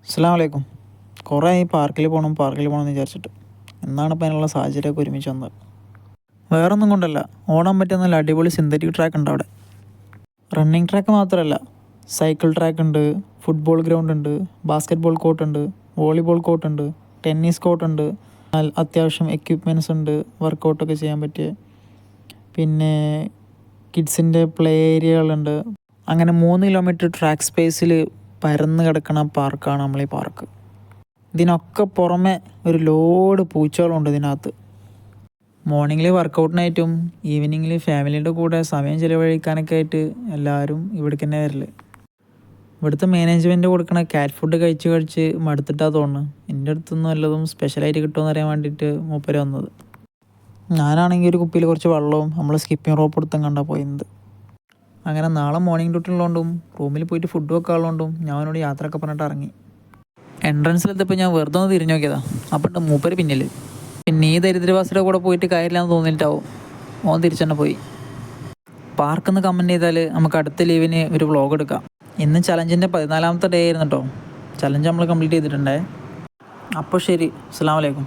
അസ്സലാമു അലൈക്കും. കുറേ ആയി പാർക്കിൽ പോകണമെന്ന് വിചാരിച്ചിട്ട്. എന്നാണ് ഇപ്പം അതിനുള്ള സാഹചര്യമൊക്കെ ഒരുമിച്ച് വന്നത്. വേറൊന്നും കൊണ്ടല്ല, ഓടാൻ പറ്റിയ നല്ല അടിപൊളി സിന്തറ്റിക് ട്രാക്ക് ഉണ്ട് അവിടെ. റണ്ണിങ് ട്രാക്ക് മാത്രമല്ല, സൈക്കിൾ ട്രാക്ക് ഉണ്ട്, ഫുട്ബോൾ ഗ്രൗണ്ട് ഉണ്ട്, ബാസ്ക്കറ്റ് ബോൾ കോർട്ട് ഉണ്ട്, വോളിബോൾ കോർട്ട് ഉണ്ട്, ടെന്നീസ് കോർട്ട് ഉണ്ട്. അത്യാവശ്യം എക്യുപ്മെൻറ്റ്സ് ഉണ്ട്, വർക്കൗട്ടൊക്കെ ചെയ്യാൻ പറ്റിയ. പിന്നെ കിഡ്സിൻ്റെ പ്ലേ ഏരിയകളുണ്ട്. അങ്ങനെ 3 കിലോമീറ്റർ ട്രാക്ക് സ്പേസിൽ പരന്ന് കിടക്കുന്ന പാർക്കാണ് നമ്മളീ പാർക്ക്. ഇതിനൊക്കെ പുറമെ ഒരു ലോഡ് പൂച്ചകളുണ്ട് ഇതിനകത്ത്. മോർണിംഗിൽ വർക്കൗട്ടിനായിട്ടും ഈവനിങ്ങിൽ ഫാമിലിയുടെ കൂടെ സമയം ചിലവഴിക്കാനൊക്കെ ആയിട്ട് എല്ലാവരും ഇവിടേക്ക് തന്നെ വരല്. ഇവിടുത്തെ മാനേജ്മെൻറ്റ് കൊടുക്കണ കാറ്റ് ഫുഡ് കഴിച്ച് മടുത്തിട്ടാണ് തോന്നുന്നു എൻ്റെ അടുത്തുനിന്ന് വല്ലതും സ്പെഷ്യലായിട്ട് കിട്ടുമെന്ന് അറിയാൻ വേണ്ടിയിട്ട് മൂപ്പര് വന്നത്. ഞാനാണെങ്കിൽ ഒരു കുപ്പിയിൽ കുറച്ച് വെള്ളവും നമ്മൾ സ്കിപ്പിംഗ് റോപ്പ് എടുത്തും കണ്ടാൽ പോയിരുന്നത്. അങ്ങനെ നാളെ മോർണിംഗ് ഡ്യൂട്ടി ഉള്ളതുകൊണ്ടും റൂമിൽ പോയിട്ട് ഫുഡ് വെക്കാനുള്ളതുകൊണ്ടും ഞാൻ അവനോട് യാത്രയൊക്കെ പറഞ്ഞിട്ട് ഇറങ്ങി. എൻട്രൻസിലെത്തിയപ്പോൾ ഞാൻ വെറുതെ ഒന്ന് തിരിഞ്ഞു നോക്കിയതാ. അപ്പം മൂപ്പര് പിന്നിൽ. പിന്നെ ഈ ദരിദ്രവാസിയുടെ കൂടെ പോയിട്ട് കാര്യമില്ലാന്ന് തോന്നിയിട്ടാവും ഓൻ തിരിച്ചെന്നെ പോയി. പാർക്കെന്ന് കമൻറ്റ് ചെയ്താൽ നമുക്ക് അടുത്ത ലീവിന് ഒരു വ്ളോഗ് എടുക്കാം. ഇന്ന് ചലഞ്ചിൻ്റെ 14ാമത്തെ ഡേ ആയിരുന്നു കേട്ടോ. ചലഞ്ച് നമ്മൾ കംപ്ലീറ്റ് ചെയ്തിട്ടുണ്ടേ. അപ്പോൾ ശരി, അസ്സലാമു അലൈക്കും.